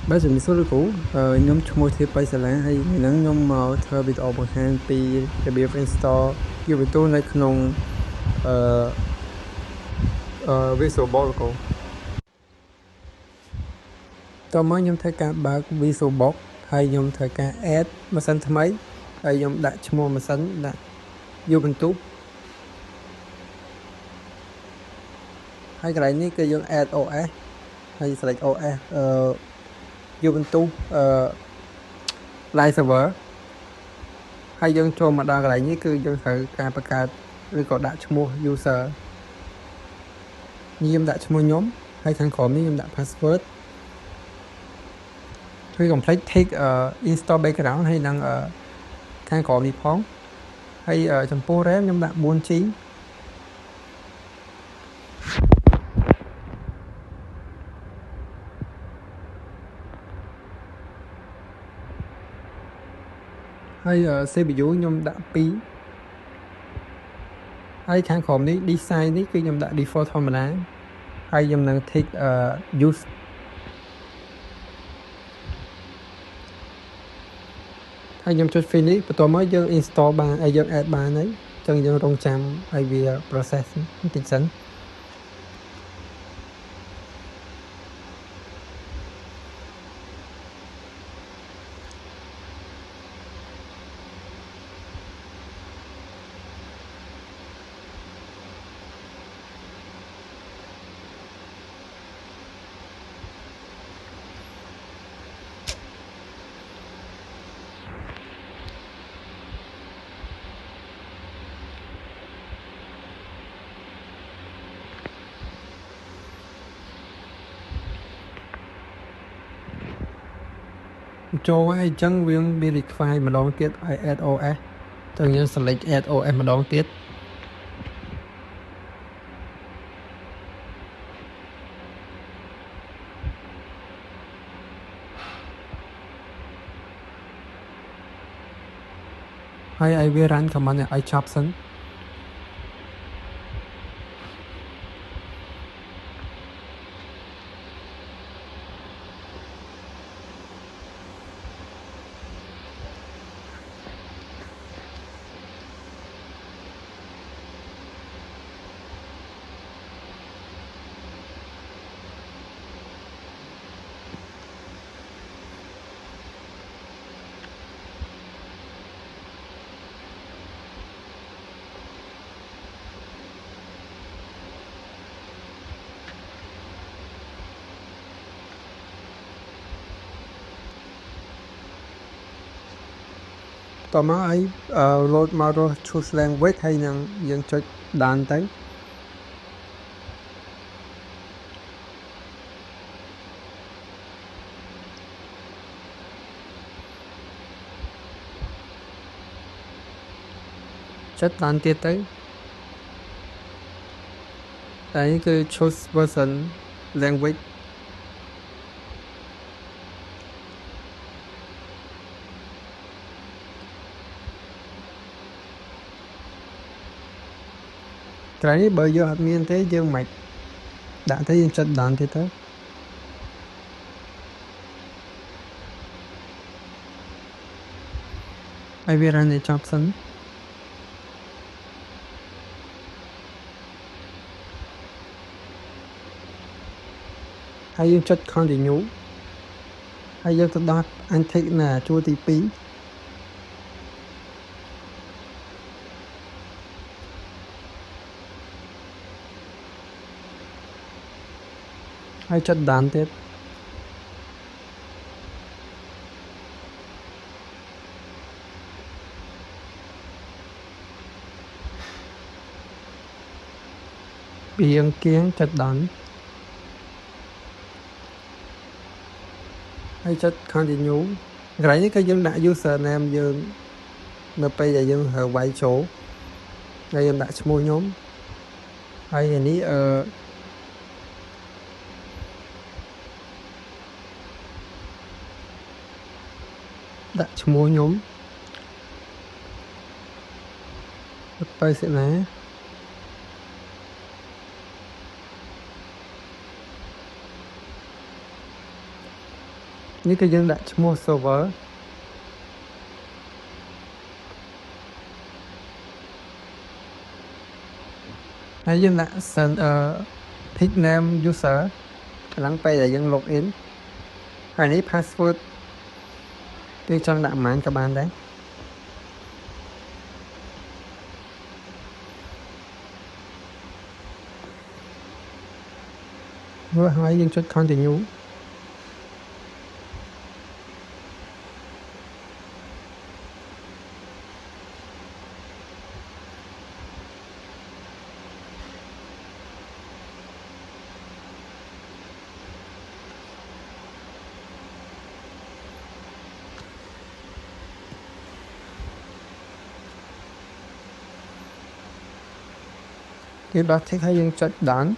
Bây giờ mình số được cũ nhóm cho môi thiết bây giờ là hay nắng nhóm màu thơ bị ở bằng hàng pi cái biểu install yêu về tôi này không visual box cũ tôi mới nhóm thấy cả ba visual box hay nhóm thấy cả add mà sân thay mấy hay nhóm đã cho môi mà sân đã yêu bên túp hay cái này ní cái nhóm add OS hay select OS yêu bên túp live server hay dân cho mà đa cái này ní cứ dân thử cả bạc cả rồi có đã cho môi user như em đã cho môi nhóm hay thành khóm như em đã password thì complete take install background hay năng thành khóm đi phóng hay trong program em đã 4G hay CPU em đã pi hay thành khóm đi design đi cứ em đã default thôi mà lá hay em năng take use hay em chốt finish và tôi mới dương install bàn hay dương add bàn ấy chân dương rong chạm hay vì process tích sẵn cho ai chân viên verify mà đón tiết ai add OS chân nhân select add OS mà đón tiết hay ai về run command này ai chop sẵnต่อมาไอ้load มาเรา choose language ให้ยังจะดันtới chất đàn tiết tới đấy cứ choose version language cái bây giờ hạt miên thế dương mạch đã thấy chất đàn tiết tới ai biết anh ấy chọn sẵn hay dương chất continue hay dương tất đọc anh thích là chua tí phí hay chất đàn tiết bị ứng kiến chất đàn hay chất continue cái này cái dương đã username dương nó bây giờ dương ở vài chỗ đây em đã mua nhóm hay là ní đã mua nhóm bây sẽ là នេះគឺយើងដាក់ឈ្មោះ server ហើយយើងដាក់ pick name user កន្លងពេលដែលយើង log in ហើយនេះ password យើងចង់ដាក់ប៉ុន្មានក៏បានដែររួចហើយយើងចុច continue គេដល់ tick ហើយយើងចុច done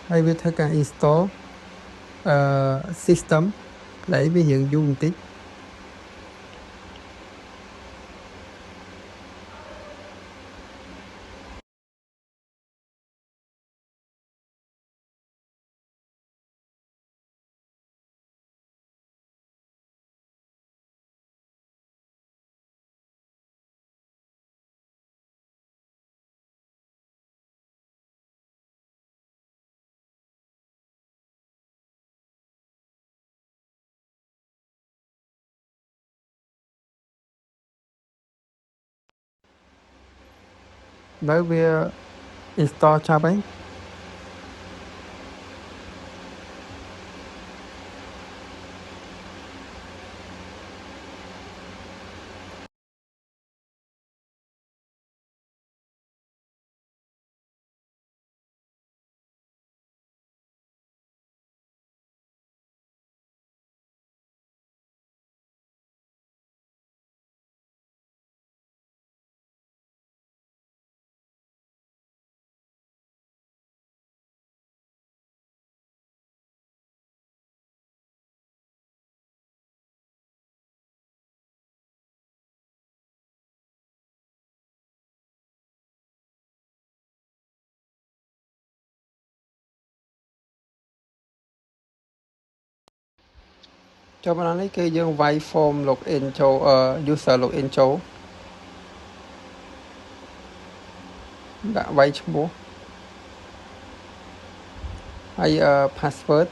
ហើយវាធ្វើការ install system ដែលវារៀងយូរបន្តិចដល់វា install ចប់ហើយចូលមកដល់នេះគឺយើងវាយ form login ចូល user login ចូលដាក់វាយឈ្មោះហើយ password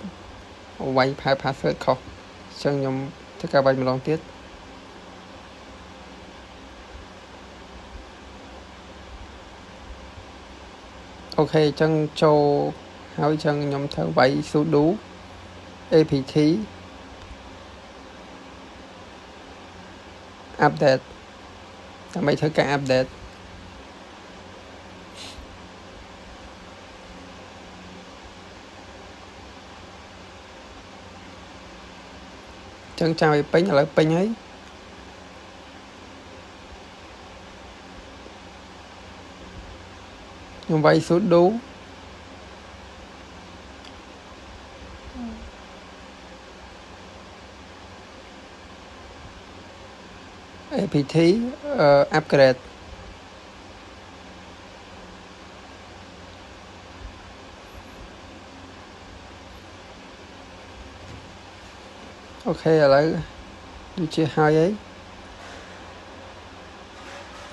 វាយ password ខុសអញ្ចឹងខ្ញុំធ្វើការវាយម្ដងទៀតអូខេអញ្ចឹងចូលហើយអញ្ចឹងខ្ញុំត្រូវវាយ sudo apt update ដើម្បីធ្វើការ update ចឹងចាំឲ្យពេញឥឡូវពេញហើយខ្ញុំវាយ sudo apt upgrade អូខេឥឡូវដូចជាហើយហើយ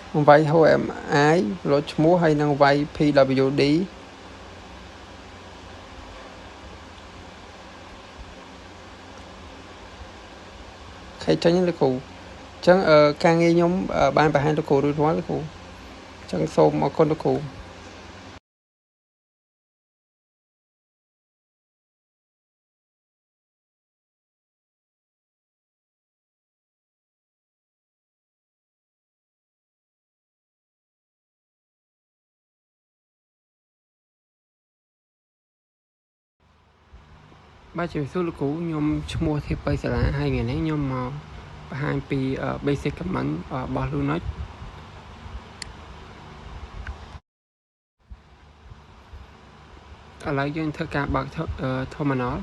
ខ្ញុំវាយ HMI លោតឈ្មោះហើយនឹងវាយ PWD ខេចេញលោកគ្រូអញ្ចឹងការងារខ្ញុំបានបង្ហាញលោកគ្រូរួចរាល់លោកគ្រូអញ្ចឹងសូមអរគុណលោកគ្រូបាទជំរាបសួរលោកគ្រូខ្ញុំឈ្មោះធីបៃសាលាហើយថ្ងៃនេះខ្ញុំមកបង្ហាញពី basic command របស់ Linux ឥឡូវយើងធ្វើការបើក terminal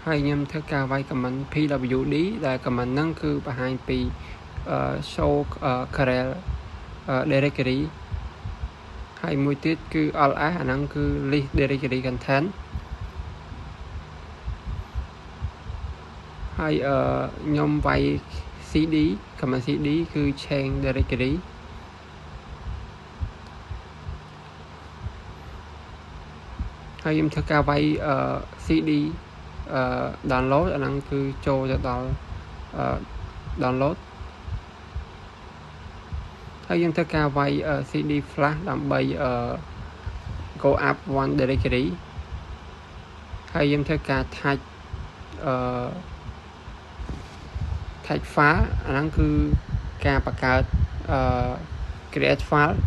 ហើយខ្ញុំធ្វើការវាយ command pwd ដែល command ហ្នឹងគឺបង្ហាញពី show current directory ហើយមួយទៀតគឺ ls អាហ្នឹងគឺ list directory content ហើយខ្ញុំវាយ cd command cd គឺ change directory ហើយខ្ញុំធ្វើការវាយcd download អាហ្នឹងគឺចូលទៅដល់ download ហើយខ្ញុំធ្វើការវាយ cd flash ដើម្បី go up one directory ហើយខ្ញុំធ្វើការ tag tag file អាហ្នឹងគឺការបង្កើតcreate file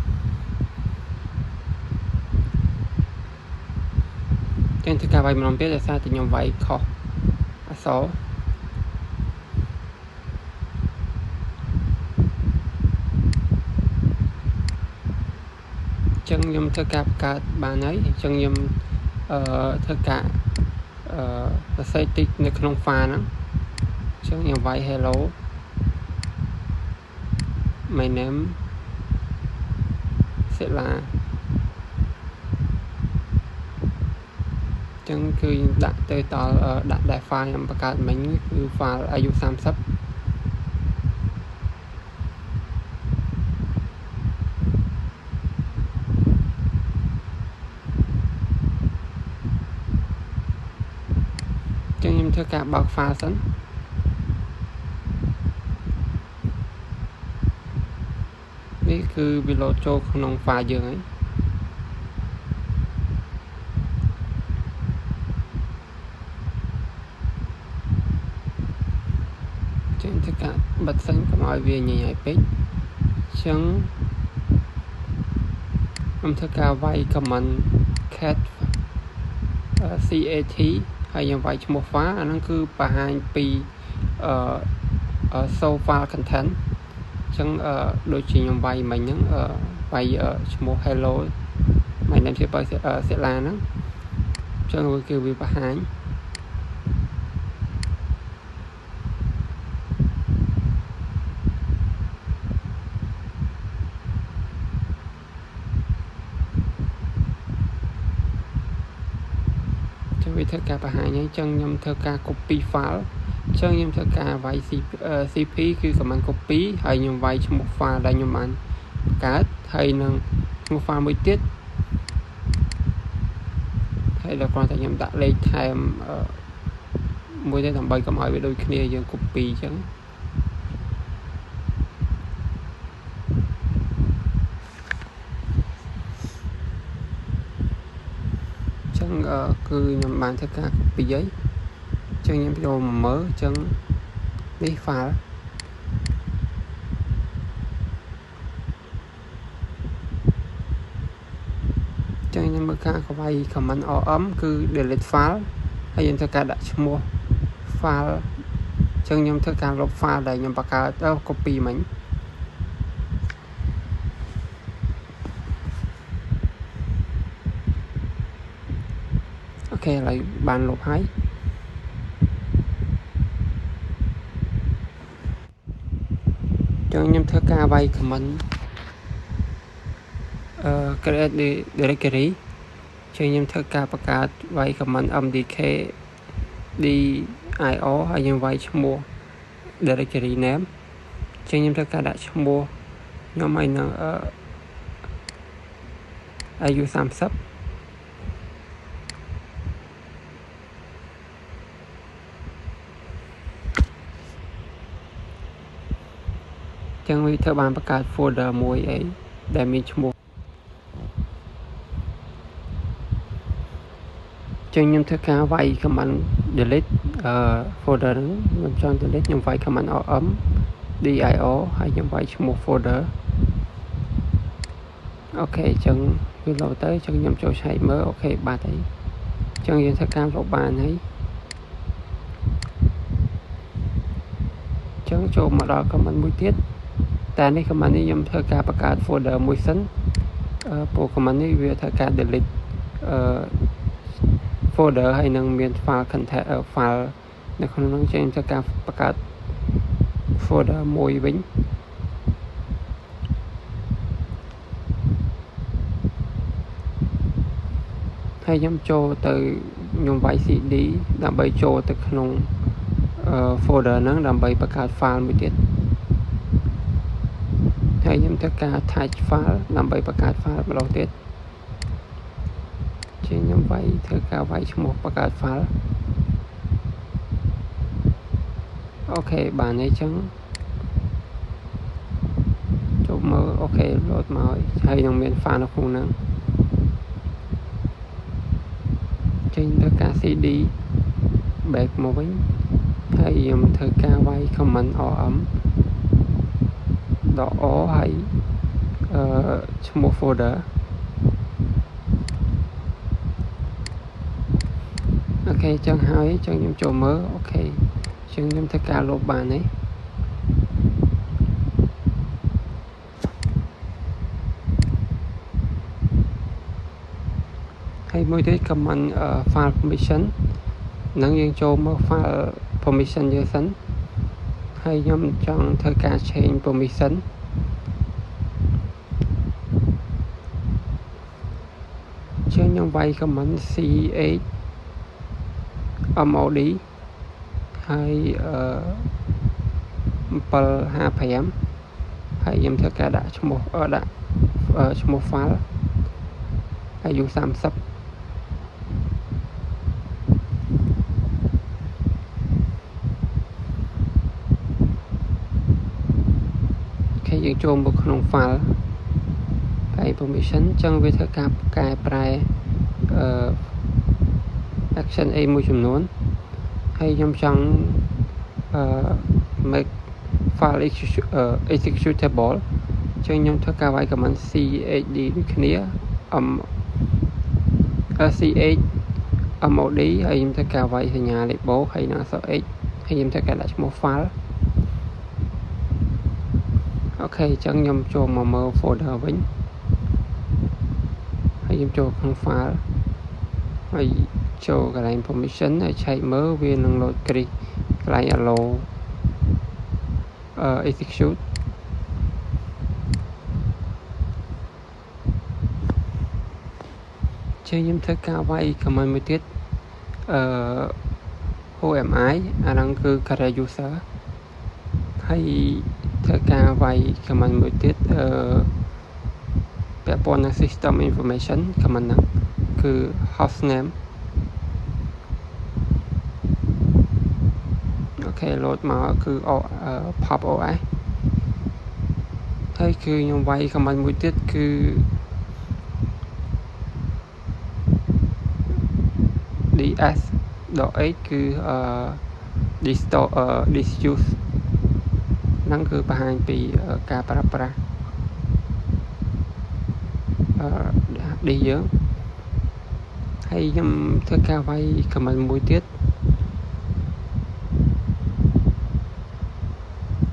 ចឹងធ្វើការវាយម្ដងទៀតដោយសារតែខ្ញុំវាយខុសអក្សរចឹងខ្ញុំធ្វើការបង្កើតបានហើយចឹងខ្ញុំធ្វើការសរសេរតិចនៅក្នុង file ហ្នឹងចឹងខ្ញុំវាយ hello my name Sela ចឹងគឺដាក់ទៅដល់ដាក់ដែល file ខ្ញុំបង្កើតមិញគឺ file អាយុ30ចឹងខ្ញុំធ្វើការបើក file សិននេះគឺវាលោតចូលក្នុង file យើងហើយចឹងធ្វើការបិទសិនកុំឲ្យវាញញឲ្យពេកចឹងខ្ញុំធ្វើការវាយ command cat cat ហើយខ្ញុំវាយឈ្មោះ file អាហ្នឹងគឺបង្ហាញពីshow file content ចឹងដូចជាខ្ញុំវាយមិញហ្នឹងវាយឈ្មោះ hello my name Sela ហ្នឹងចឹងគឺវាបង្ហាញវាធ្វើការបង្ហាញហើយចឹងខ្ញុំធ្វើការ copy file ចឹងខ្ញុំធ្វើការវាយ cp គឺ command copy ហើយខ្ញុំវាយឈ្មោះ file ដែលខ្ញុំបានបង្កើតហើយនឹងឈ្មោះ file មួយទៀតហើយដល់គ្រាន់តែខ្ញុំដាក់លេខថែមមួយទៀតដើម្បីកុំឲ្យវាដូចគ្នាយើង copy ចឹងគឺខ្ញុំបានធ្វើការ copy ហើយចឹងខ្ញុំចូលមកមើលចឹងនេះ file ចឹងខ្ញុំមើលការក្វាយ command rm គឺ delete file ហើយខ្ញុំធ្វើការដាក់ឈ្មោះ file ចឹងខ្ញុំធ្វើការលុប file ដែលខ្ញុំបង្កើត copy មិញអូខេឥឡូវបានលុបហើយចឹងខ្ញុំធ្វើការវាយ command create directory ចឹងខ្ញុំធ្វើការបង្កើតវាយ command mdk dio ហើយខ្ញុំវាយឈ្មោះ directory name ចឹងខ្ញុំធ្វើការដាក់ឈ្មោះខ្ញុំឲ្យនឹងអាយុ30ចឹងវាធ្វើបានបង្កើត folder មួយអីដែលមានឈ្មោះចឹងខ្ញុំធ្វើការវាយ command delete folder ហ្នឹងខ្ញុំចង់ delete ខ្ញុំវាយ command rm dio ហើយខ្ញុំវាយឈ្មោះ folder អូខេចឹងវាលោតទៅចឹងខ្ញុំចូលឆែកមើលអូខេបាត់ហើយចឹងយើងធ្វើការលុបបានហើយចឹងចូលមកដល់ command មួយទៀតតែនេះ command នេះខ្ញុំធ្វើការបង្កើត folder មួយសិនព្រោះ command នេះវាធ្វើការ delete folder ហើយនឹងមាន file content file នៅក្នុងនោះចឹងធ្វើការបង្កើត folder មួយវិញ ហើយខ្ញុំចូលទៅខ្ញុំវាយ CD ដើម្បីចូលទៅក្នុង folder ហ្នឹងដើម្បីបង្កើត file មួយទៀតហើយខ្ញុំធ្វើការ attach file ដើម្បីបង្កើត file ម្ដងទៀតជាខ្ញុំវាយធ្វើការវាយឈ្មោះបង្កើត file អូខេបានអញ្ចឹងចូលមើលអូខេ load មកហើយនឹងមាន file នៅក្នុងហ្នឹងចេញធ្វើការ CD back មកវិញហើយខ្ញុំធ្វើការវាយ command rm ដក o ហើយឈ្មោះ folder អូខេចឹងហើយចឹងខ្ញុំចូលមើលអូខេចឹងខ្ញុំធ្វើការលុបបានទេហើយមួយទៀត command file permission នឹងយើងចូលមើល file permission យើងសិនហើយខ្ញុំចង់ធ្វើការ change permission ចឹងខ្ញុំវាយ command ch mod ហើយ755ហើយខ្ញុំធ្វើការដាក់ឈ្មោះដាក់ឈ្មោះ file អាយុ 30យើងចូលមកក្នុង file ហើយ permission ចឹងវាធ្វើការកែប្រែaction A មួយចំនួនហើយខ្ញុំចង់ make file executable ចឹងខ្ញុំធ្វើការវាយ command chd ដូចគ្នា ch mod ហើយខ្ញុំធ្វើការវាយសញ្ញាលេខបូកហើយនឹងអក្សរ x ហើយខ្ញុំធ្វើការដាក់ឈ្មោះ file អូខេអញ្ចឹងខ្ញុំចូលមកមើល folder វិញហើយខ្ញុំចូលក្នុង file ហើយចូលកន្លែង permission ហើយឆែកមើលវានឹង load គ្រីសកន្លែង allow execute ជាខ្ញុំធ្វើការវាយ command មួយទៀតwho am I អាហ្នឹងគឺ career user ហើយធ្វើការវាយ command មួយទៀតពាក់ព័ន្ធនឹង system information command ហ្នឹងគឺ hostname អូខេ load មកគឺ pop os ហើយគឺខ្ញុំវាយ command មួយទៀតគឺ ds.h គឺ disuse ហ្នឹងគឺបង្ហាញពីការប្រើប្រាស់ឌីយើងហើយខ្ញុំធ្វើការវាយ command មួយទៀត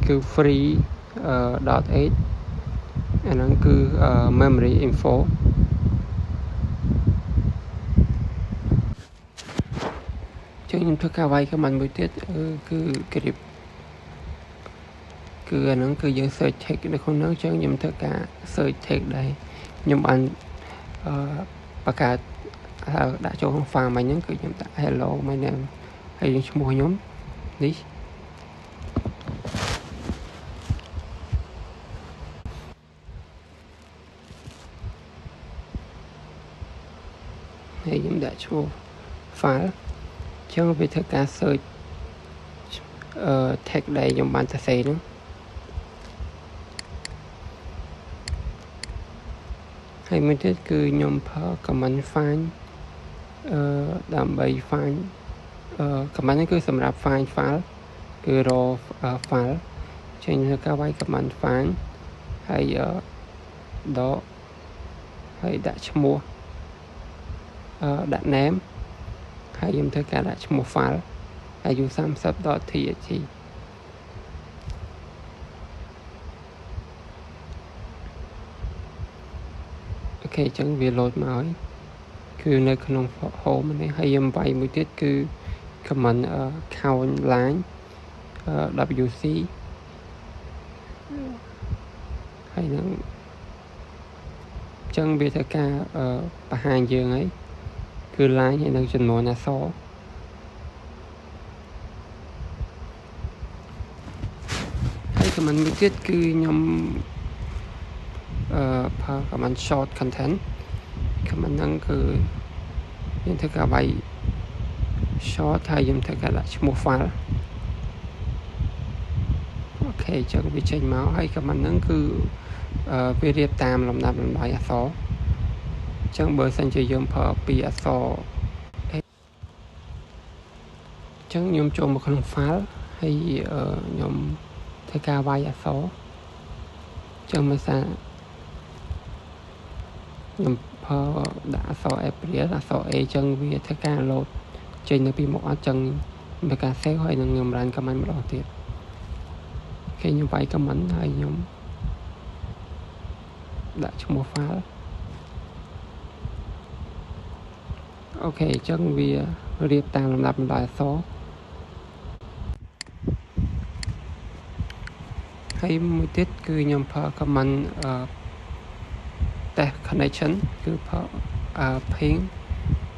គឺ free.h អាហ្នឹងគឺ memory info ចឹងខ្ញុំធ្វើការវាយ command មួយទៀតគឺ grep គឺអាហ្នឹងគឺយើង search text នៅក្នុងហ្នឹងចឹងខ្ញុំធ្វើការ search text ដែរខ្ញុំបានបង្កើតដាក់ចូលក្នុង file មិញហ្នឹងគឺខ្ញុំដាក់ hello my name ហើយឈ្មោះខ្ញុំនេះហើយខ្ញុំដាក់ឈ្មោះ file ចឹងវាធ្វើការ search text ដែលខ្ញុំបានសរសេរហ្នឹងហើយមួយទៀតគឺខ្ញុំប្រើ command find ដើម្បី find command នេះគឺសម្រាប់ find file គឺ raw file ចេញទៅការវាយ command find ហើយដកហើយដាក់ឈ្មោះដាក់ name ហើយខ្ញុំធ្វើការដាក់ឈ្មោះ file អាយុ 30.txt អូខេអញ្ចឹងវា load មកហើយគឺនៅក្នុង home នេះហើយខ្ញុំវាយមួយទៀតគឺ command count line wc ហើយនឹងអញ្ចឹងវាធ្វើការបង្ហាញយើងហើយ គឺ line ហើយនឹងចំនួនអក្សរហើយ command មួយទៀតគឺខ្ញុំcommand short content command ហ្នឹងគឺយើងធ្វើការវាយ short ហើយយើងធ្វើការដាក់ឈ្មោះ file អូខេអញ្ចឹងវាចេញមកហើយ command ហ្នឹងគឺវារៀបតាមលំដាប់លំដោយអក្សរអញ្ចឹងបើសិនជាយើងប្រើពីអក្សរអញ្ចឹងខ្ញុំចូលមកក្នុង file ហើយខ្ញុំធ្វើការវាយអក្សរអញ្ចឹងមិនថាខ្ញុំប្រើដាក់អក្សរ April អក្សរ A អញ្ចឹងវាធ្វើការ load ចេញនៅពីមុខអត់អញ្ចឹងធ្វើការ save ហើយនឹងខ្ញុំ run command ម្ដងទៀតគេខ្ញុំវាយ command ហើយខ្ញុំដាក់ឈ្មោះ file អូខេអញ្ចឹងវារៀបតាមលំដាប់លំដោយអក្សរហើយមួយទៀតគឺខ្ញុំប្រើ command test connection គឺប្រើping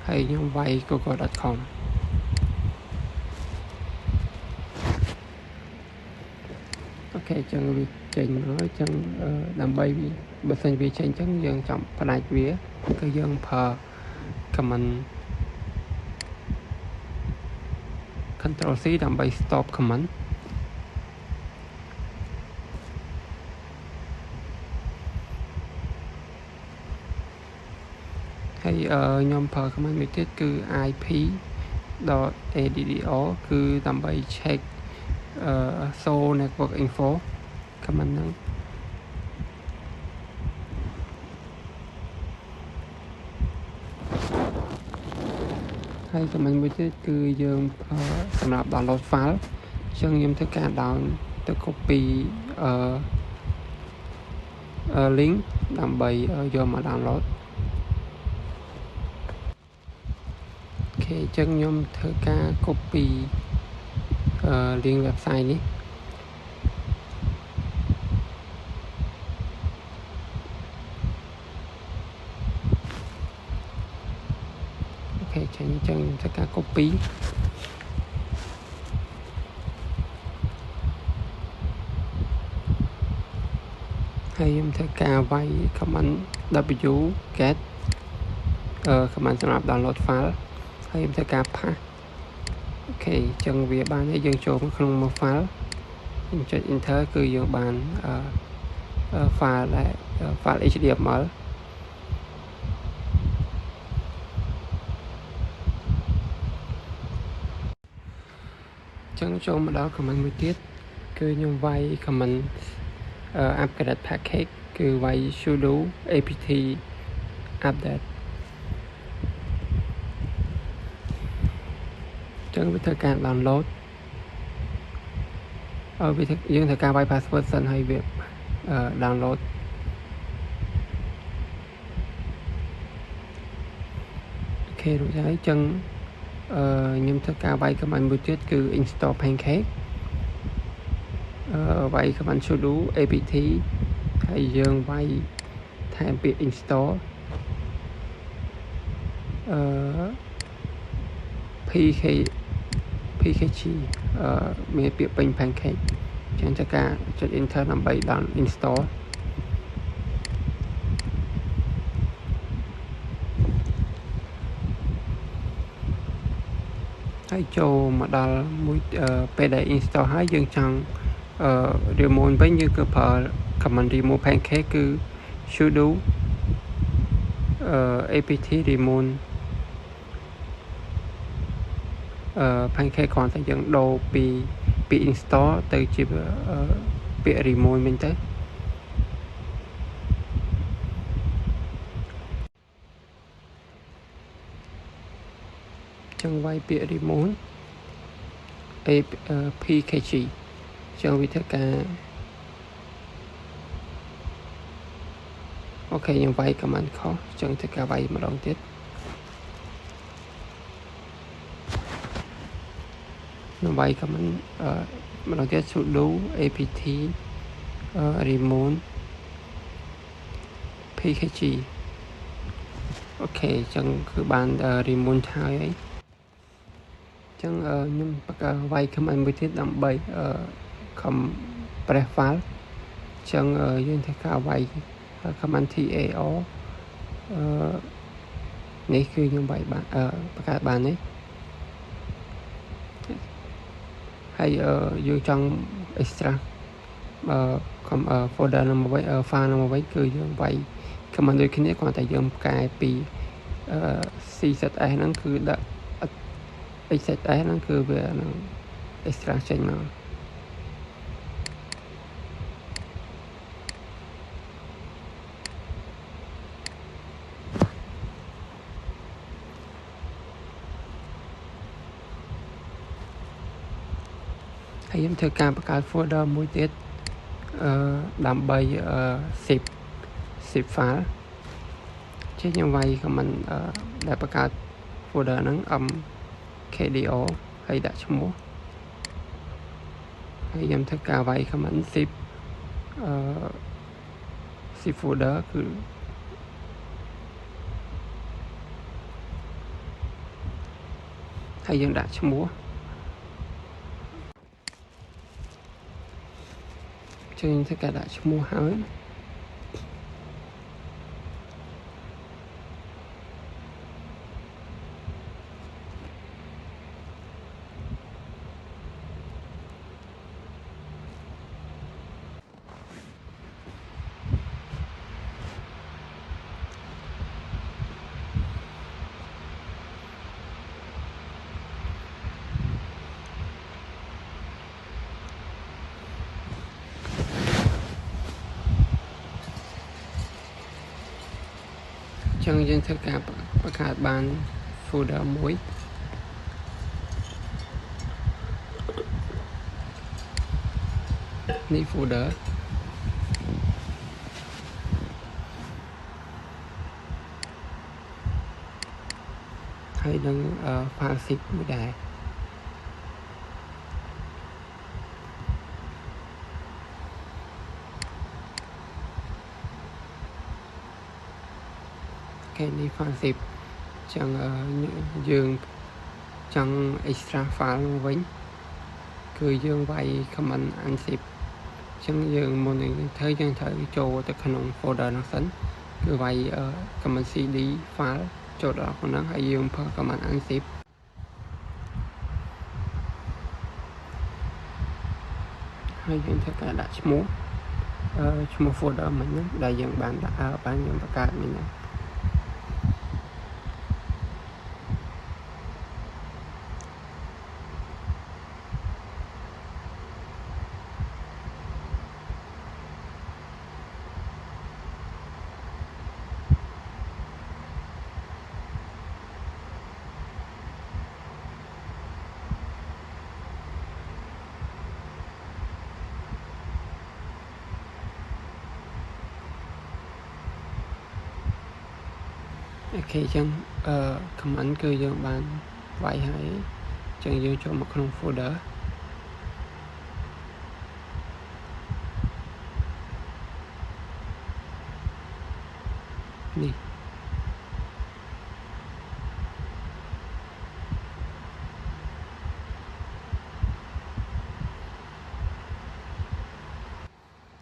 ហើយខ្ញុំវាយ google.com អូខេអញ្ចឹងវាចេញមកអញ្ចឹងដើម្បីបើសិនវាចេញអញ្ចឹងយើងចាំផ្ដាច់វាគឺយើងប្រើ command control C ដើម្បី stop command ហើយខ្ញុំប្រើ command មួយទៀតគឺ ip.addr គឺដើម្បី check so network info command ហ្នឹងហើយ command មួយទៀតគឺយើងប្រើសម្រាប់ download file អញ្ចឹងខ្ញុំធ្វើការ down ទៅ copy link ដើម្បីយកមក download អូខេអញ្ចឹងខ្ញុំធ្វើការ copy link website នេះអូខេអញ្ចឹងខ្ញុំធ្វើការ copy ហើយខ្ញុំធ្វើការវាយ command w get command សម្រាប់ download file ហើយខ្ញុំធ្វើការ pass អូខេអញ្ចឹងវាបានហើយយើងចូលមកក្នុង file ខ្ញុំចុច enter គឺយើងបាន file HTML អញ្ចឹងចូលមកដល់ command មួយទៀតគឺខ្ញុំវាយ command upgrade package គឺវាយ sudo apt update ចឹងវាធ្វើការ download វាយើងធ្វើការវាយ password សិនហើយវា download អូខេរួចហើយចឹងខ្ញុំធ្វើការវាយ command មួយទៀតគឺ install pancake វាយ command sudo apt ហើយយើងវាយថែមពាក្យ install pkg មានពាក្យពេញ pancake ចឹងធ្វើការចុច enter ដើម្បី down install ហើយចូលមកដល់មួយពេលដែល install ហើយយើងចង់remove វិញយើងគឺប្រើ command remove pancake គឺ sudo apt remove pancake គ្រាន់តែយើងដូរពី install ទៅជាពាក្យ remove វិញទៅចឹងវាយពាក្យ remove pkg ចឹងវាធ្វើការអូខេយើងវាយ command ខុសចឹងធ្វើការវាយម្ដងទៀតខ្ញុំវាយ command ម្ដងទៀត sudo apt remove pkg អូខេចឹងគឺបាន remove ហើយអីចឹងខ្ញុំវាយ command មួយទៀតដើម្បី compress file ចឹងយើងធ្វើការវាយ command TAO នេះគឺខ្ញុំវាយបានបង្កើតបាននេះហើយយើងចង់ extract folder នឹងមកវិញ file នឹងមកវិញគឺយើងវាយ command ដូចគ្នាគ្រាន់តែយើងកែពី CZS ហ្នឹងគឺដាក់ XZS ហ្នឹងគឺវានឹង extract ចេញមកហើយខ្ញុំធ្វើការបង្កើត folder មួយទៀតដើម្បីzip file ជាខ្ញុំវាយ command ដែលបង្កើត folder ហ្នឹង mkdo ហើយដាក់ឈ្មោះហើយខ្ញុំធ្វើការវាយ command zip zip folder គឺហើយយើងដាក់ឈ្មោះយើងធ្វើការដាក់ឈ្មោះហើយចឹងយើងធ្វើការបង្កើតបាន folder មួយនេះ folder ហើយនឹង file zip មួយដែរនេះ file zip ចឹងយើងចង់ extract file មកវិញគឺយើងវាយ command unzip ចឹងយើងមុននឹងធ្វើយើងត្រូវចូលទៅក្នុង folder នោះសិនគឺវាយ command cd file ចូលដល់ក្នុងហើយយើងប្រើ command unzip ហើយយើងធ្វើការដាក់ឈ្មោះ folder មិញហ្នឹងដែលយើងបានដាក់បានយើងបង្កើតមិញហ្នឹងអូខេចឹងcommand គឺយើងបានវាយហើយចឹងយើងចូលមកក្នុង folder នេះ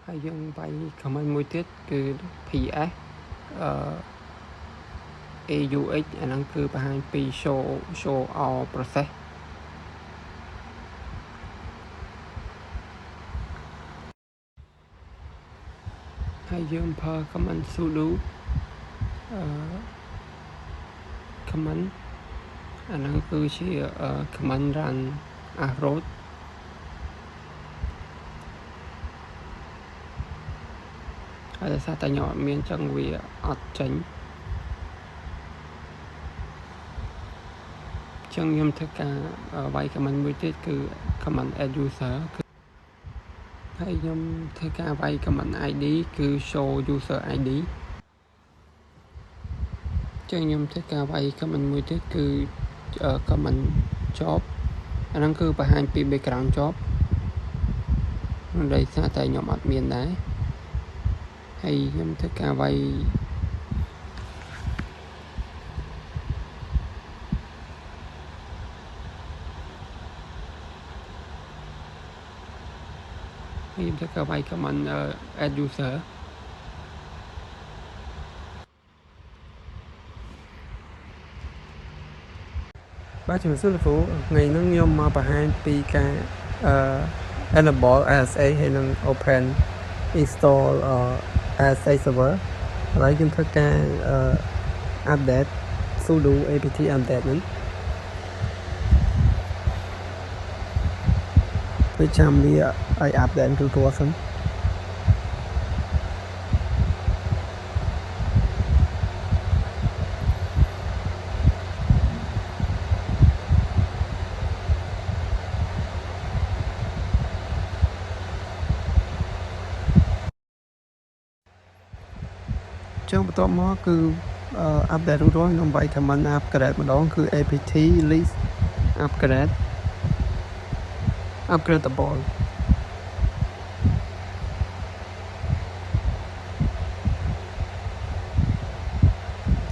ហើយយើងវាយ command មួយទៀតគឺ ps AUX អាហ្នឹងគឺបង្ហាញពី show all process ហើយយើងប្រើ command sudo command អាហ្នឹងគឺជា command run arrow ហើយដោយសារតែខ្ញុំអត់មានចឹងវាអត់ចេញចឹងខ្ញុំធ្វើការវាយ command មួយទៀតគឺ command add user ហើយខ្ញុំធ្វើការវាយ command id គឺ show user id ចឹងខ្ញុំធ្វើការវាយ command មួយទៀតគឺ command job អាហ្នឹងគឺបង្ហាញពី background job ដោយសារតែខ្ញុំអត់មានដែរហើយខ្ញុំធ្វើការវាយ ហើយខ្ញុំធ្វើការវាយ command add user បាទជំរាបសួរលោកគ្រូថ្ងៃនេះខ្ញុំមកបង្ហាញពីការ enable ASA ហើយនឹង open install ASA server ឥឡូវខ្ញុំធ្វើការ update sudo apt update ហ្នឹងពេលចាំវាឲ្យ update ទូទៅសិនចឹងបន្ទាប់មកគឺ update រួចរាល់ខ្ញុំវាយ command upgrade ម្ដងគឺ apt list upgradable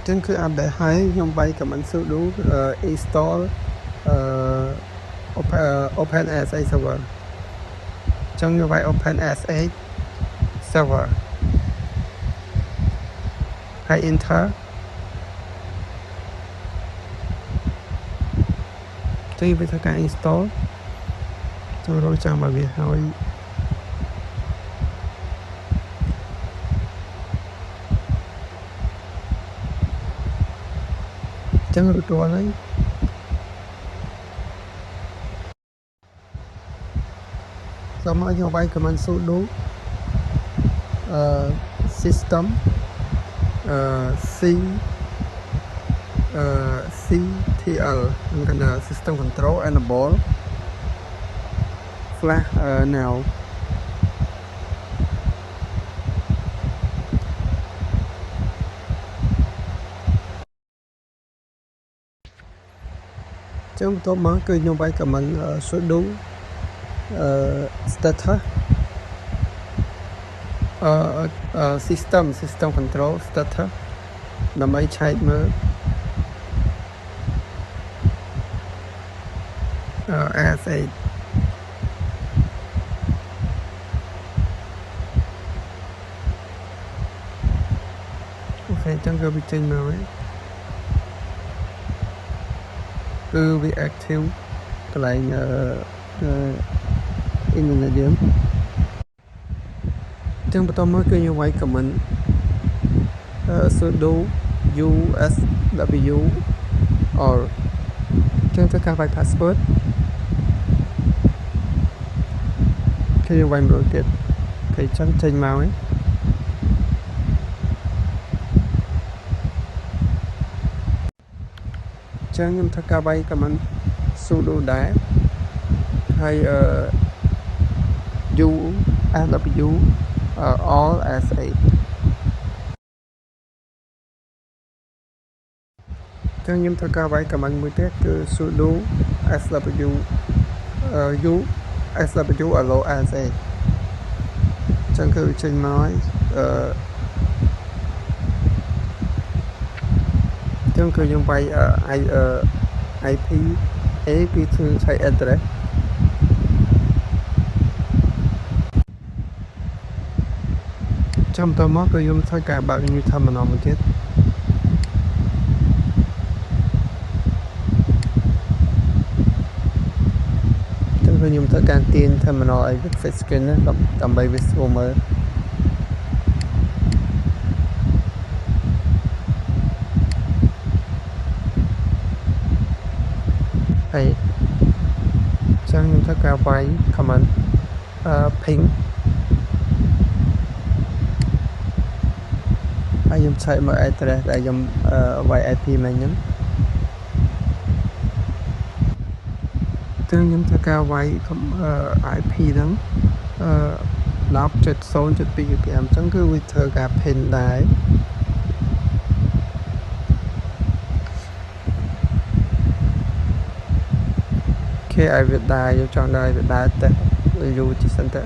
ចឹងគឺ update ហើយខ្ញុំវាយ command sudo install open ASA server ចឹងខ្ញុំវាយ open ASA server ហើយ enter ចឹងវាធ្វើការ install ចូលរងចាំមកវាហើយចឹងរួចរាល់ហើយសូមឲ្យខ្ញុំវាយ command sudo system ctl ហ្នឹងគឺ system control enable flash now ចឹងបន្ទាប់មកគឺខ្ញុំវាយ command sudo status system control status ដើម្បីឆែកមើលASA អូខេចឹងគឺវាចេញមកហើយគឺវា active កន្លែងinternet យើងចឹងបន្តមកគឺយើងវាយ command sudo usw or ចឹងធ្វើការវាយ password គឺយើងវាយម្ដងទៀតគេចឹងចេញមកហើយចឹងខ្ញុំធ្វើការវាយ command sudo ដែរហើយusw all ASA ចឹងខ្ញុំធ្វើការវាយ command មួយទៀតគឺ sudo swusw allow ASA ចឹងគឺចេញមកចឹងគឺយើងវាយ IP A គឺใช้ address ចាំតមកគឺខ្ញុំធ្វើការបើក new terminal មួយទៀតចឹងគឺខ្ញុំធ្វើការទាញ terminal ឲ្យវា face screen ណាដើម្បីវាស្រួលមើលហើយចឹងខ្ញុំធ្វើការវាយ command ping ហើយខ្ញុំឆែកមក address ដែលខ្ញុំវាយ IP មិញហ្នឹងចឹងខ្ញុំធ្វើការវាយ IP ហ្នឹង10.0.2 ចឹងគឺវាធ្វើការ pin ដែរគេឲ្យវាដែរយើងចង់ដល់ឲ្យវាដែរតែយូរទីសិនទៅ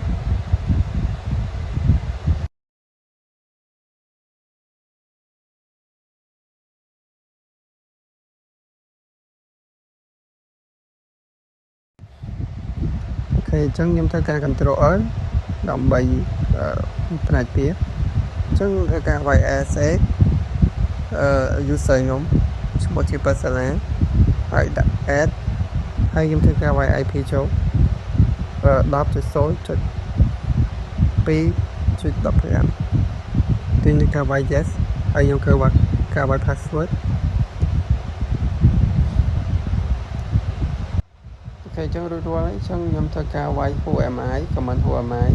អូខេអញ្ចឹងខ្ញុំធ្វើការ control L ដើម្បីផ្នែកពីអញ្ចឹងការវាយ ASA user ខ្ញុំឈ្មោះជា personal ហើយដាក់ add ហើយខ្ញុំធ្វើការវាយ IP ចូល10.0.2.15 ទីនេះការវាយ yes ហើយខ្ញុំគឺការវាយ password អូខេអញ្ចឹងរួចរាល់ហើយអញ្ចឹងខ្ញុំធ្វើការវាយ who am I command who am I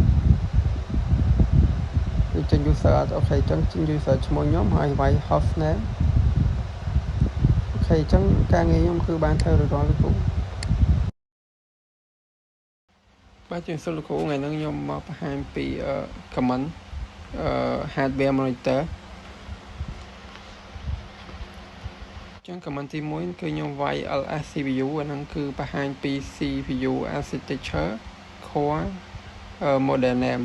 គឺចេញ user អត់អូខេអញ្ចឹងចេញ user ឈ្មោះខ្ញុំហើយវាយ host name អូខេអញ្ចឹងការងារខ្ញុំគឺបានធ្វើរួចរាល់លោកគ្រូបាទជាសិស្សលោកគ្រូថ្ងៃនេះខ្ញុំមកបង្ហាញពី command hardware monitor ចឹង command ទី1គឺខ្ញុំវាយ ls cpu អាហ្នឹងគឺបង្ហាញពី cpu architecture core model name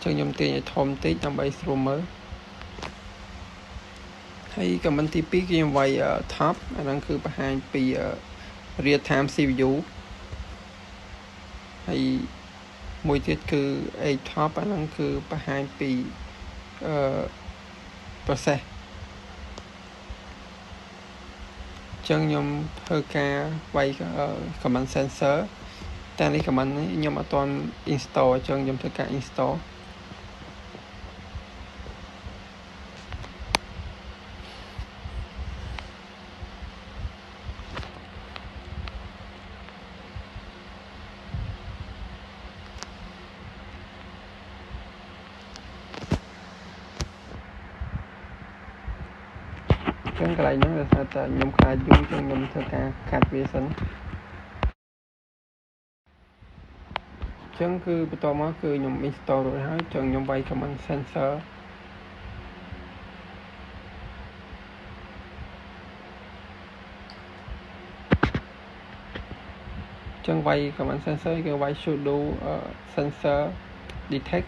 ចឹងខ្ញុំទាញឲ្យធំតិចដើម្បីស្រួលមើលហើយ command ទី2គឺខ្ញុំវាយ top អាហ្នឹងគឺបង្ហាញពី real time cpu ហើយមួយទៀតគឺ a top អាហ្នឹងគឺបង្ហាញពីprocess ចឹងខ្ញុំធ្វើការវាយ command sensor តែនេះ command នេះខ្ញុំអត់ទាន់ install ចឹងខ្ញុំធ្វើការ install ចឹងកន្លែងហ្នឹងដោយសារតែខ្ញុំខ្លាចយូរចឹងខ្ញុំធ្វើការកាត់វាសិនចឹងគឺបន្តមកគឺខ្ញុំ install រួចហើយចឹងខ្ញុំវាយ command sensor ចឹងវាយ command sensor គឺវាយ sudo sensor detect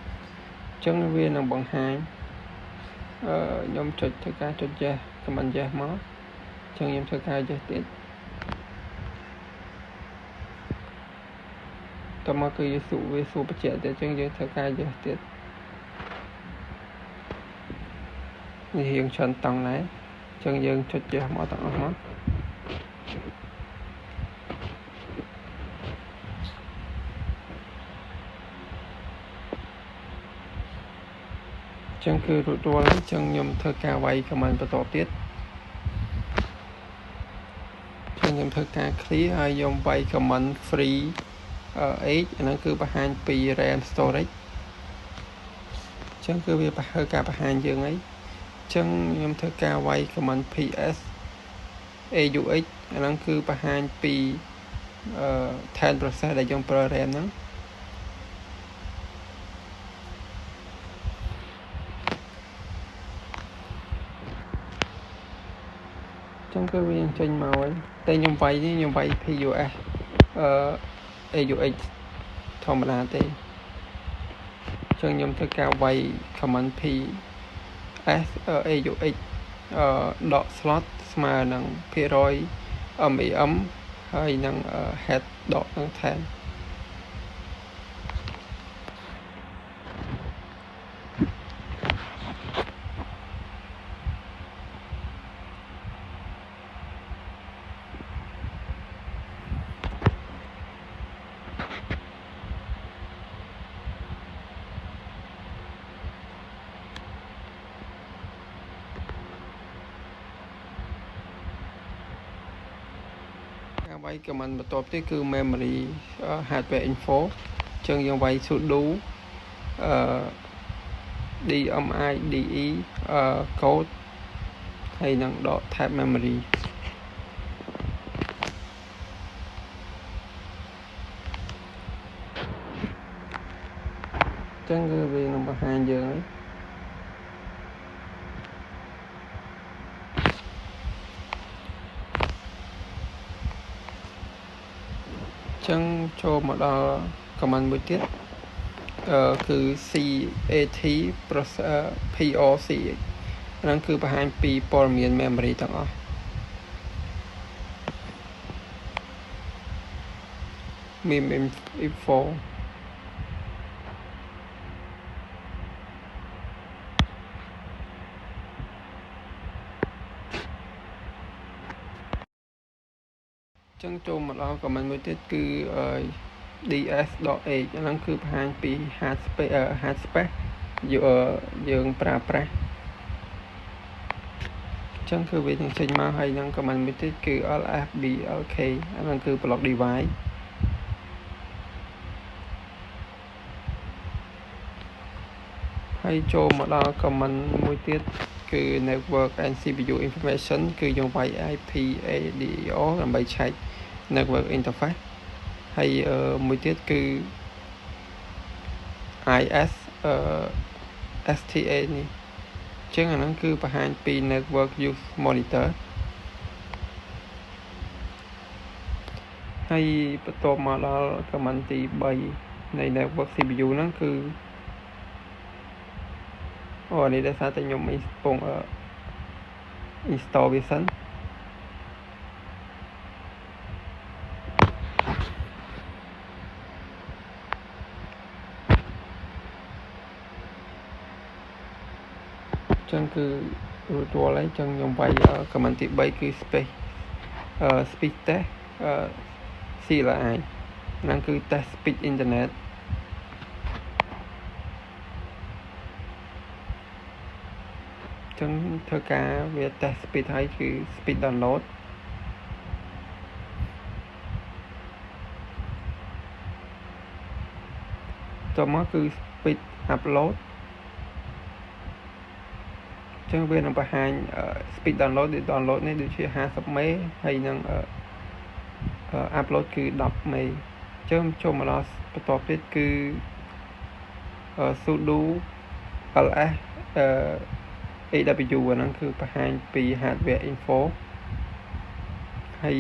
ចឹងវានឹងបង្ហាញខ្ញុំចុចធ្វើការចុច yes command yes មកចឹងខ្ញុំធ្វើការ yes ទៀតតមកគឺវាសួរបញ្ជាក់ទៀតចឹងយើងធ្វើការ yes ទៀតនេះរៀងច្រើនតង់ដែរចឹងយើងចុច yes មកទាំងអស់មកចឹងគឺរួចរាល់ហើយចឹងខ្ញុំធ្វើការវាយ command បន្តទៀតចឹងខ្ញុំធ្វើការ clear ហើយខ្ញុំវាយ command free 8អាហ្នឹងគឺបង្ហាញពី RAM storage ចឹងគឺវាធ្វើការបង្ហាញយើងហើយចឹងខ្ញុំធ្វើការវាយ command ps aux អាហ្នឹងគឺបង្ហាញពី10 process ដែលយើងប្រើ RAM ហ្នឹងចឹងគឺវាចេញមកហើយតែខ្ញុំវាយនេះខ្ញុំវាយ pus aux ធម្មតាទេចឹងខ្ញុំធ្វើការវាយ command ps aux ដក slot ស្មើនឹងភាគរយ MEM ហើយនឹង head ដកនឹង10វាយ command បន្ទាប់ទៀតគឺ memory hardware info ចឹងយើងវាយ sudo dmide code ហើយនឹងដក tab memory ចឹងគឺវានឹងបង្ហាញយើងហើយចឹងចូលមកដល់ command មួយទៀតគឺ cat proc ហ្នឹងគឺបង្ហាញពីព័ត៌មាន memory ទាំងអស់ meme info ចឹងចូលមកដល់ comment មួយទៀតគឺ ds.h អាហ្នឹងគឺបង្ហាញពី hard space យើងប្រើប្រាស់ចឹងគឺវានឹងចេញមកហើយនឹង comment មួយទៀតគឺ lfblk អាហ្នឹងគឺ block device ហើយចូលមកដល់ comment មួយទៀតគឺ network and CPU information គឺយើងវាយ IP ADO ដើម្បីឆែក network interface ហើយមួយទៀតគឺ IS STA នេះចឹងអាហ្នឹងគឺបង្ហាញពី network use monitor ហើយបន្ទាប់មកដល់ comment ទី3នៃ network CPU ហ្នឹងគឺនេះដោយសារតែខ្ញុំកំពុងinstall វាសិនចឹងគឺរួចរាល់ហើយចឹងខ្ញុំវាយ comment ទី3គឺ speed test CLI ហ្នឹងគឺ test speed internet ចឹងធ្វើការវា test speed ហើយគឺ speed download ต่อមកគឺ speed upload ចឹងវានឹងបង្ហាញ speed download នេះដូចជា50 មេហើយនឹងupload គឺ10 មេចឹងចូលមកដល់បន្ទាប់ទៀតគឺ sudo ls AW អាហ្នឹងគឺបង្ហាញពី hardware info ហើយ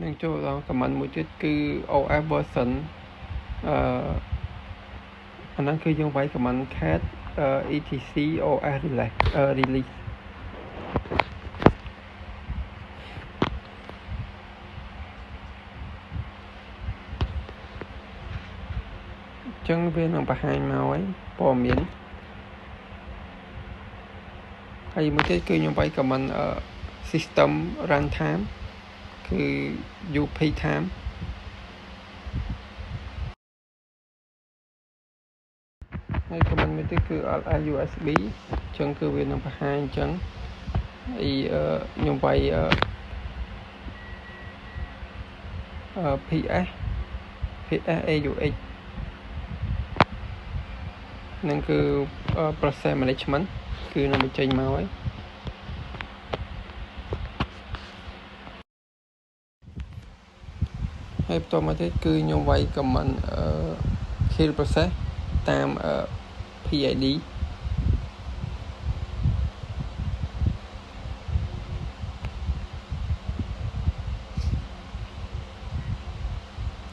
នឹងចូលដល់ command មួយទៀតគឺ OS version អាហ្នឹងគឺយើងវាយ command cat etc OS release ចឹងវានឹងបង្ហាញមកហើយព័ត៌មានហើយមួយទៀតគឺខ្ញុំវាយ command system runtime គឺ UP time ហើយ command មួយទៀតគឺ ls USB ចឹងគឺវានឹងបង្ហាញចឹងហើយខ្ញុំវាយPS AUX នឹងគឺ process management គឺនឹងបញ្ចេញមកហើយហើយបន្តមកទៀតគឺខ្ញុំវាយ command kill process តាម PID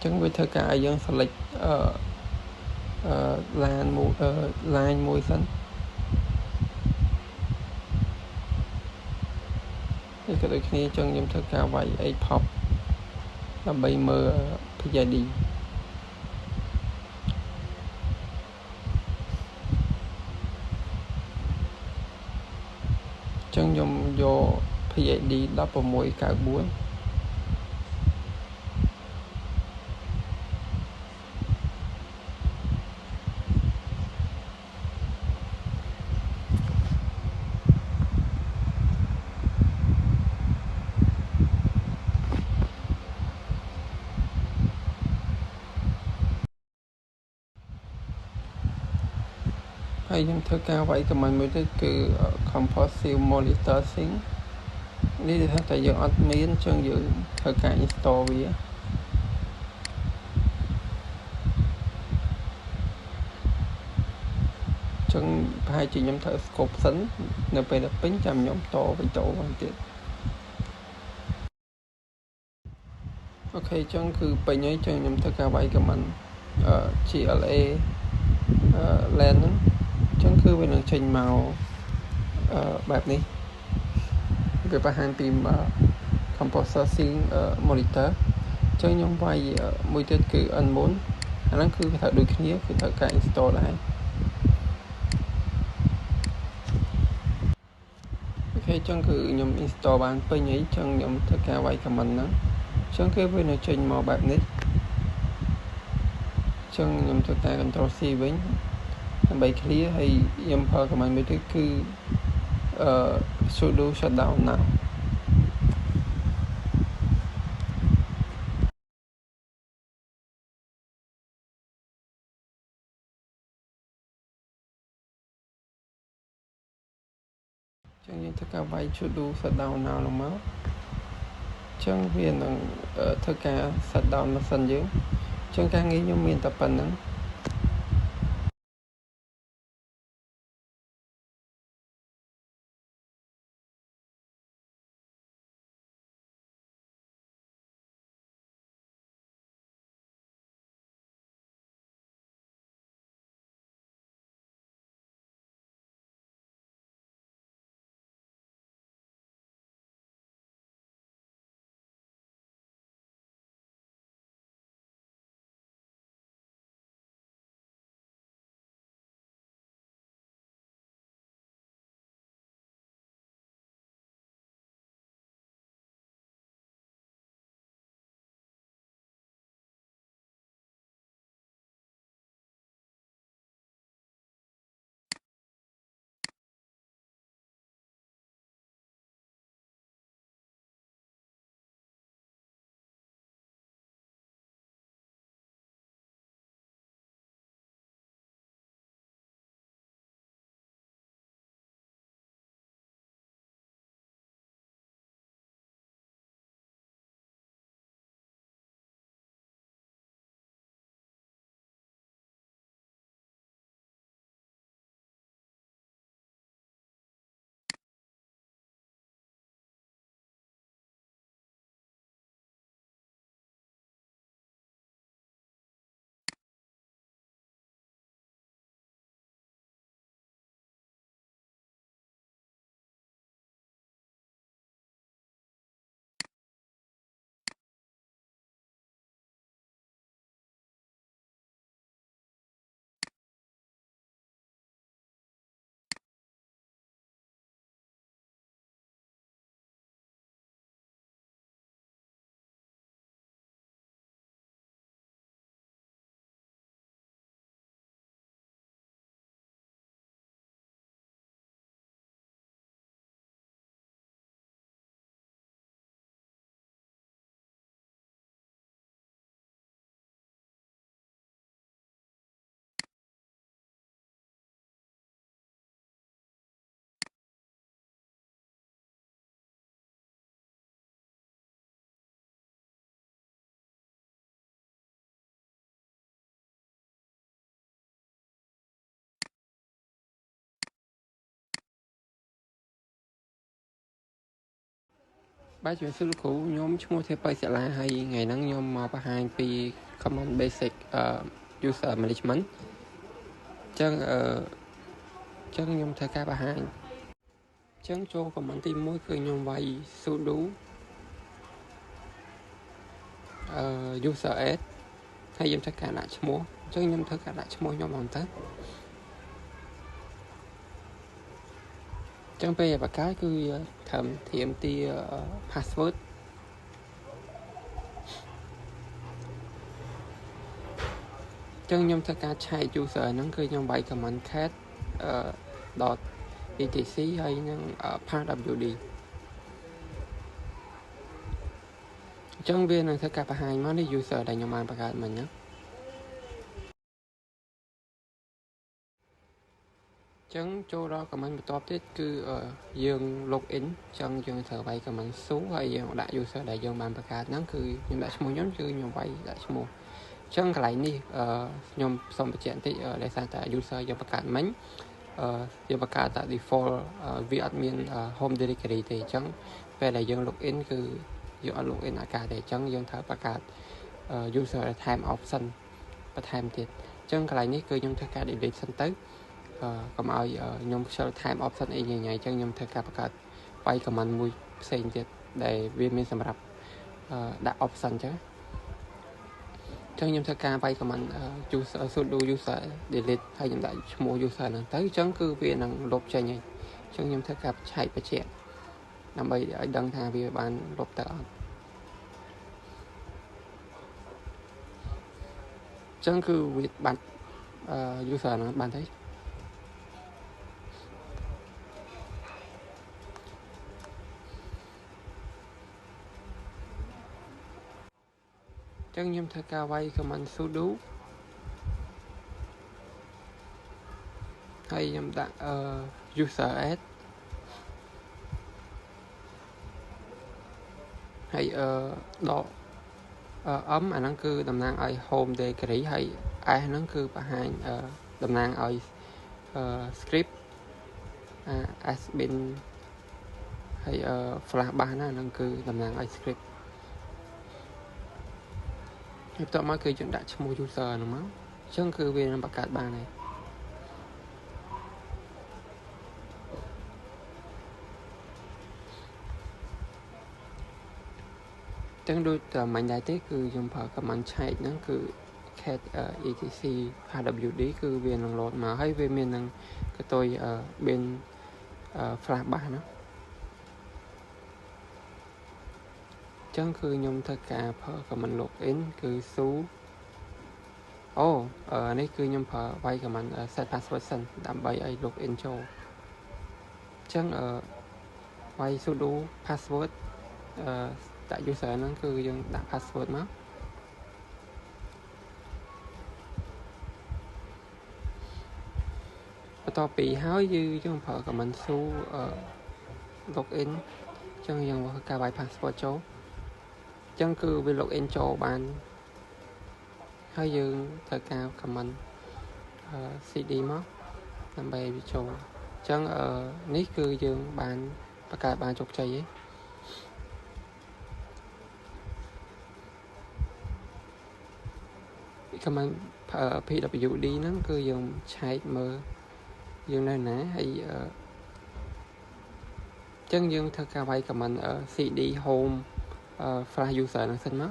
ចឹងវាធ្វើការឲ្យយើង select line មួយសិនហើយក៏ដូចគ្នាចឹងខ្ញុំធ្វើការវាយ pop ដើម្បីមើល PID ចឹងខ្ញុំយក PID 1694ហើយខ្ញុំធ្វើការវាយ command មួយទៀតគឺ compulsive monitoring នេះគឺថាតែយើងអត់មានចឹងយើងធ្វើការ install វាចឹងប្រហែលជាខ្ញុំធ្វើ scope សិននៅពេលដែលពេញចាំខ្ញុំតវីដេអូវិញទៀតអូខេចឹងគឺពេញហើយចឹងខ្ញុំធ្វើការវាយ command GLA LAN ហ្នឹងចឹងគឺវានឹងចេញមក បែបនេះវាបង្ហាញពី compositing monitor អញ្ចឹងខ្ញុំវាយមួយទៀតគឺ Unmon អាហ្នឹងគឺត្រូវដូចគ្នាគឺត្រូវការ install ដែរអូខេអញ្ចឹងគឺខ្ញុំ install បានពេញហើយអញ្ចឹងខ្ញុំធ្វើការវាយ command ហ្នឹងអញ្ចឹងគឺវានៅចេញមកបែបនេះអញ្ចឹងខ្ញុំធ្វើការ control C វិញដើម្បី clear ហើយខ្ញុំប្រើ command មួយទៀតគឺsudo shutdown now អញ្ចឹងយើងធ្វើការវាយ sudo shutdown now ឡើងមកអញ្ចឹងវានឹងធ្វើការ shutdown ម៉ាស៊ីនយើងអញ្ចឹងការងារខ្ញុំមានតែប៉ុណ្្នឹងបាទជំរាបសួរលោកគ្រូខ្ញុំឈ្មោះធាពៅសាលាហើយថ្ងៃហ្នឹងខ្ញុំមកបង្ហាញពី command basic user management អញ្ចឹងខ្ញុំធ្វើការបង្ហាញអញ្ចឹងចូល command ទី1គឺខ្ញុំវាយ sudo user add ហើយខ្ញុំធ្វើការដាក់ឈ្មោះអញ្ចឹងខ្ញុំធ្វើការដាក់ឈ្មោះខ្ញុំហ្នឹងទៅអញ្ចឹងពេលបកកើតគឺធ្វើត្រៀមទី password អញ្ចឹងខ្ញុំធ្វើការឆែក user ហ្នឹងគឺខ្ញុំវាយ command cat .etc ហើយនឹង passwd អញ្ចឹងវានឹងធ្វើការបង្ហាញមកនេះ user ដែលខ្ញុំបានបង្កើតមិញណាអញ្ចឹងចូលដល់ command បន្ទាប់ទៀតគឺយើង login អញ្ចឹងយើងត្រូវវាយ command su ហើយយើងដាក់ user ដែលយើងបានបង្កើតហ្នឹងគឺខ្ញុំដាក់ឈ្មោះខ្ញុំគឺខ្ញុំវាយដាក់ឈ្មោះអញ្ចឹងកន្លែងនេះខ្ញុំសូមបញ្ជាក់បន្តិចដោយសារតែ user យើងបង្កើតមិញយើងបង្កើតតែ default វាអត់មាន home directory ទេអញ្ចឹងពេលដែលយើង login គឺយើងអត់ login អាកាសទេអញ្ចឹងយើងត្រូវបង្កើត user ថែម option បន្ថែមទៀតអញ្ចឹងកន្លែងនេះគឺខ្ញុំធ្វើការ delete សិនទៅ កុំឲ្យខ្ញុំខ្ជិលថែម option អីញ៉ៃអញ្ចឹងខ្ញុំធ្វើការបង្កើតវាយ command មួយផ្សេងទៀតដែលវាមានសម្រាប់ដាក់ option អញ្ចឹងខ្ញុំធ្វើការវាយ command user sudo user delete ហើយខ្ញុំដាក់ឈ្មោះ user ហ្នឹងទៅអញ្ចឹងគឺវានឹងលុបចេញហើយអញ្ចឹងខ្ញុំធ្វើការបញ្ជាក់ដើម្បីឲ្យដឹងថាវាបានលុបទៅអត់អញ្ចឹងគឺវាបាត់user ហ្នឹងបានទេចឹងខ្ញុំធ្វើការវាយ command sudo ហើយខ្ញុំដាក់user add ហើយដកm អាហ្នឹងគឺតំណាងឲ្យ home directory ហើយ s ហ្នឹងគឺបង្ហាញតំណាងឲ្យ script admin ហើយ flash bash ហ្នឹងគឺតំណាងឲ្យ script ហើយបន្ទាប់មកគឺយើងដាក់ឈ្មោះ user ហ្នឹងមកអញ្ចឹងគឺវានឹងបង្កើតបានហើយចឹងដូចតែមិញដែរទេគឺខ្ញុំប្រើ command ឆែកហ្នឹងគឺ cat etc hwd គឺវានឹង load មកហើយវាមាននឹងកតុយbin flash bash ណាចឹងគឺខ្ញុំធ្វើការប្រើ command login គឺស៊ូនេះគឺខ្ញុំប្រើវាយ command set password សិនដើម្បីឲ្យ login ចូលចឹងវាយ sudo password ដាក់ user ហ្នឹងគឺយើងដាក់ password មកបន្ទាប់ពីហើយយើងប្រើ command su login ចឹងយើងធ្វើការវាយ password ចូលចឹងគឺវា login ចូលបានហើយយើងត្រូវការ command cd មកដើម្បីវាចូលចឹងនេះគឺយើងបានបង្កើតបានជោគជ័យឯងcommand pwd ហ្នឹងគឺយើងឆែកមើលយើងនៅណាហើយចឹងយើងធ្វើការវាយ command cd home flash user ហ្នឹងសិនមក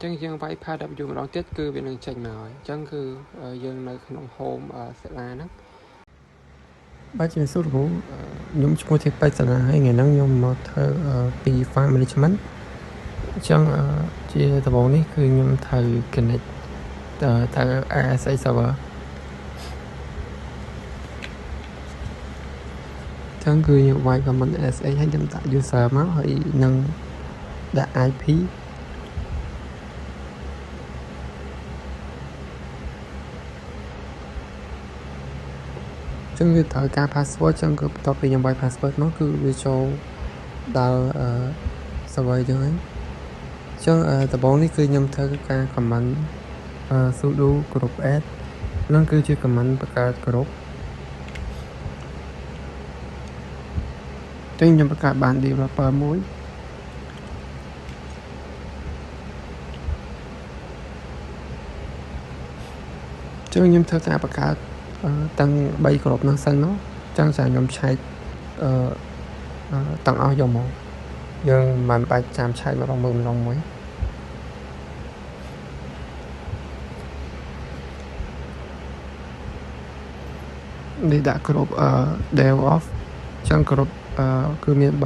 ចឹងយើងវាយ pw ម្ដងទៀតគឺវានឹងចេញមកហើយអញ្ចឹងគឺយើងនៅក្នុង home សាលាហ្នឹងបាទជំរាបសួរលោកខ្ញុំឈ្មោះធីប៉ៃសាលាហើយថ្ងៃហ្នឹងខ្ញុំមកធ្វើពី file management អញ្ចឹងជាដំបូងនេះគឺខ្ញុំត្រូវ connect ទៅ RSA server អញ្ចឹងគឺយើងវាយ command RSA ហើយខ្ញុំដាក់ user មកហើយនឹងដាក់ IPចឹងវាត្រូវការ password ចឹងគឺបន្ទាប់ពីខ្ញុំវាយ password មកគឺវាចូលដល់server ចឹងហើយចឹងដំបូងនេះគឺខ្ញុំធ្វើការ command sudo group add នឹងគឺជា command បង្កើត group ចឹងខ្ញុំបង្កើតបាន developer មួយចឹងខ្ញុំធ្វើការបង្កើតទាំង3ក្រុមហ្នឹងសិនមកចឹងចាំខ្ញុំឆែកទាំងអស់យកមកយើងមិនបាច់ចាំឆែកម្ដងមួយនេះដាក់ក្រុមdev off ចឹងក្រុមគឺមាន3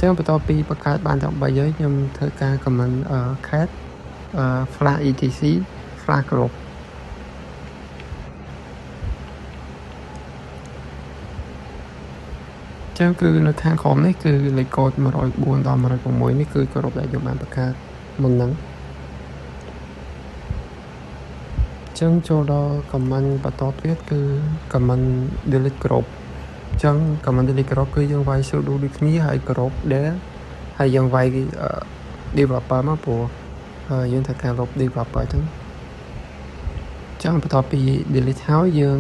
ចឹងបន្ទាប់ពីបង្កើតបានទាំង3ហើយខ្ញុំធ្វើការ command cat flash etc flash groupចឹងគឺនៅខាងក្រោមនេះគឺលេខកូដ104ដល់106នេះគឺគ្រប់ដែលយើងបានបង្កើតមុនហ្នឹងចឹងចូលដល់ command បន្តទៀតគឺ command delete group ចឹង command delete group គឺយើងវាយ sudo ដូចគ្នាហើយ group ដែលហើយយើងវាយ developer មកព្រោះ យើងត្រូវការលុប developer ចឹងបន្ទាប់ពី delete ហើយយើង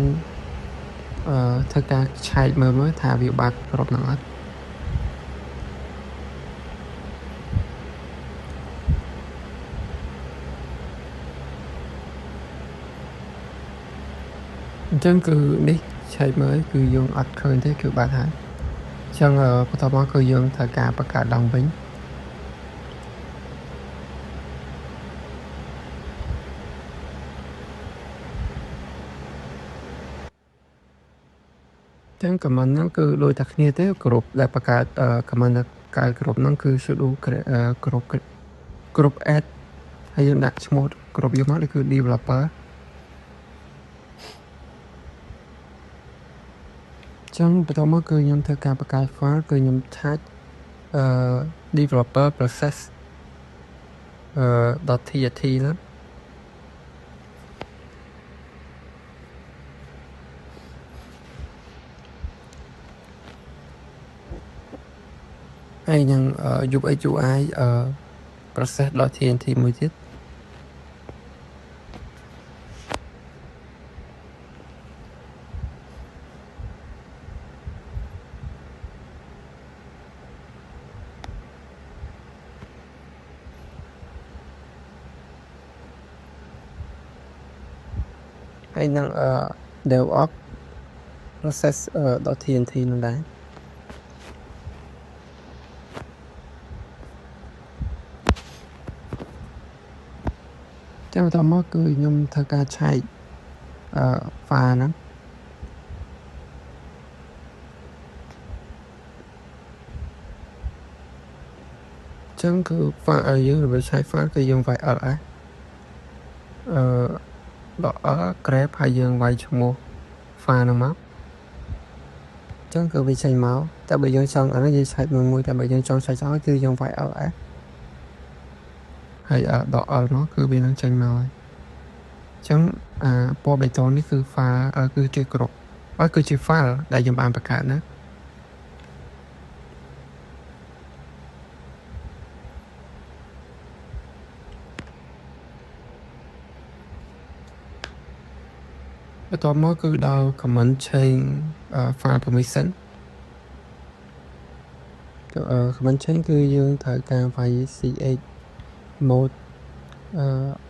ធ្វើការឆែកមើលថាវាបាក់គ្រប់នឹងអត់អញ្ចឹងគឺនេះឆែកមើលគឺយើងអត់ឃើញទេគឺបាត់ហើយអញ្ចឹងបន្ទាប់មកគឺយើងត្រូវការបង្កើតឡើងវិញចឹង command ហ្នឹងគឺដូចតែគ្នាទេគ្រប់ដែលបង្កើតcommand កើតគ្រប់ហ្នឹងគឺ sudo គ្រប់ add ហើយយើងដាក់ឈ្មោះគ្រប់យកមកគឺ developer ចឹងបន្តមកគឺខ្ញុំធ្វើការបង្កើត file គឺខ្ញុំ tag developer process .tat ហ្នឹងហើយនឹង UI process.tnt មួយទៀតហើយនឹងDevOps process.tnt នោះដែរចាំបន្តមកគឺខ្ញុំធ្វើការឆែកfile ហ្នឹងចឹងគឺ file យើងរបៀបឆែក file គឺយើងវាយ ls grep ហើយយើងវាយឈ្មោះ file ហ្នឹងមកចឹងគឺវាចេញមកតែបើយើងចង់អានេះយើងឆែកមួយតែបើយើងចង់ឆែកឲ្យគឺយើងវាយ ls ហើយដក l មកគឺវានឹងចេញមកហើយអញ្ចឹងពណ៌បៃតងនេះគឺ file គឺជាគ្រប់គឺជា file ដែលយើងបានបង្កើតណាបន្ទាប់មកគឺដល់ command change file permission command change គឺយើងត្រូវការវាយ ch mode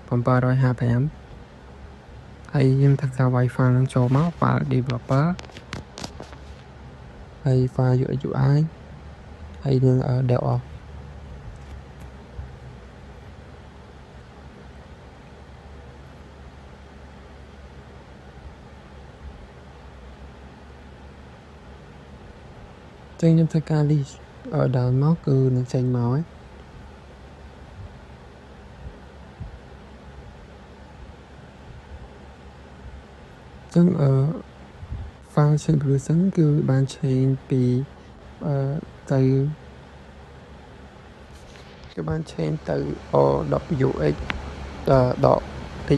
755ហើយយើងត្រូវការវាយ file នឹងចូលមក file developer ហើយ file UI ហើយនឹង DevOpsចឹងខ្ញុំធ្វើការ list ដល់មកគឺនឹងចេញមកហើយចឹងfunction version គឺបាន change ពីទៅគឺបាន change ទៅ OWX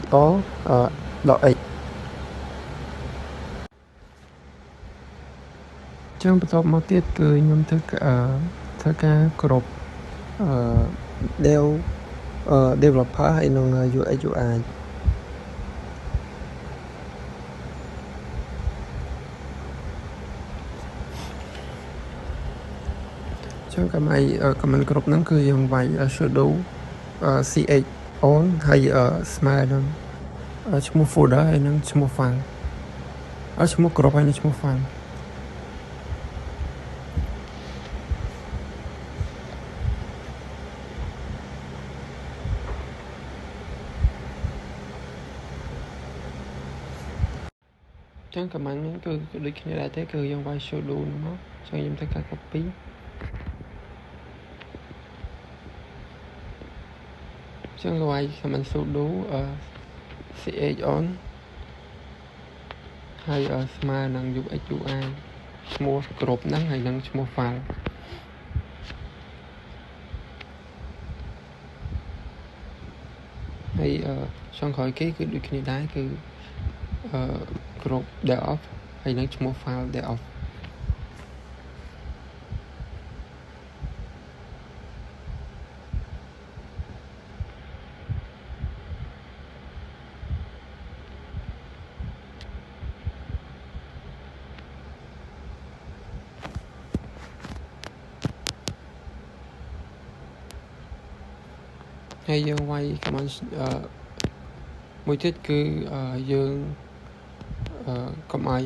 .xo .x ចឹងបន្ទាប់មកទៀតគឺខ្ញុំធ្វើការគ្រប់developer ហើយនឹង UX UIចឹងcommand គ្រប់ហ្នឹងគឺយើងវាយ sudo ch on ហើយស្មើនឹងឈ្មោះ folder ហើយនឹងឈ្មោះ file ឈ្មោះគ្រប់ហើយនឹងឈ្មោះ fileចឹង command ហ្នឹងគឺដូចគ្នាដែរទេគឺយើងវាយ sudo ហ្នឹងមកចឹងខ្ញុំធ្វើការ copy ចឹងវាយ command sudo ch on ហើយស្មើនឹង UX UI ឈ្មោះគ្រប់ហ្នឹងហើយនឹងឈ្មោះ file ហើយចុងក្រោយគេគឺដូចគ្នាដែរគឺគ្រប់ DevOps ហើយនឹងឈ្មោះ file DevOps ហើយយើងវាយ command មួយទៀតគឺយើងកុំឲ្យ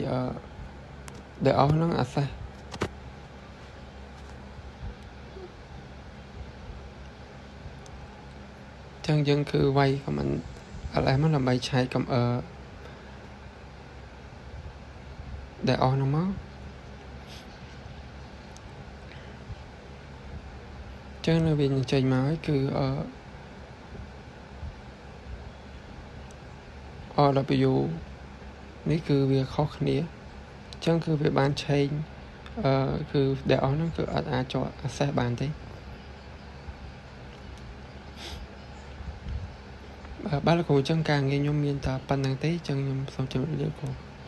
ដែលអស់ហ្នឹង access ចឹងយើងគឺវាយ command ls មកដើម្បីឆែកដែលអស់ហ្នឹងមកចឹងនៅវាចេញមកហើយគឺRW នេះគឺវាខុសគ្នាចឹងគឺវាបានឆេងគឺដែលអស់ហ្នឹងគឺអត់អាចចូល access បានទេបាទលោកគ្រូចឹងការងារខ្ញុំមានតែប៉ុណ្្នឹងទេចឹងខ្ញុំសូមជម្រាបលាគ្រូ